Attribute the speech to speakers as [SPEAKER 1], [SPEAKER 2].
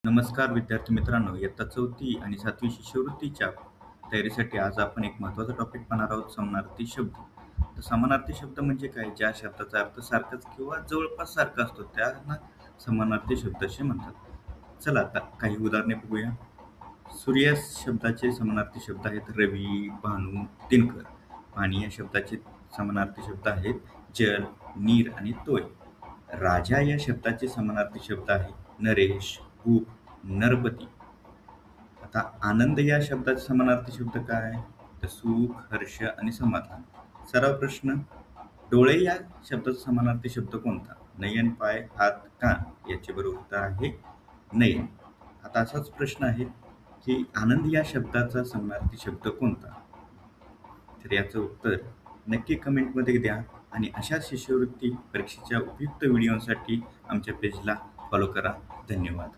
[SPEAKER 1] नमस्कार विद्यार्थी मित्रांनो, इयत्ता 4थी आणि 7वी शिष्यवृत्तीच्या तयारीसाठी आज आपण एक महत्त्वाचा टॉपिक पाहणार आहोत, समानार्थी शब्द. तर समानार्थी शब्द म्हणजे काय? ज्या शब्दाचा अर्थ सारखाच किंवा जवळपास सारखा असतो त्यांना समानार्थी शब्द असे म्हणतात. चला आता काही उदाहरणे बघूया. सूर्य शब्दाचे समानार्थी शब्द आहेत रवी, भानू, दिनकर. पाणी या शब्दाचे समानार्थी शब्द आहेत जल, नीर आणि तोय. राजा या शब्दाचे समानार्थी शब्द आहे नरेश, भूप, नरपती. आता आनंद या शब्दाचे समानार्थी शब्द काय? तर सुख, हर्ष आणि समाधान. सराव प्रश्न. डोळे या शब्दाचा समानार्थी शब्द कोणता? नयन, पाय, हात, कान. याचे बरोबर उत्तर आहे नयन. आता असाच प्रश्न आहे की आनंद या शब्दाचा समानार्थी शब्द कोणता? तर याचं उत्तर नक्की कमेंटमध्ये द्या आणि अशा शिष्यवृत्ती परीक्षेच्या उपयुक्त व्हिडिओसाठी आमच्या पेजला फॉलो करा. धन्यवाद.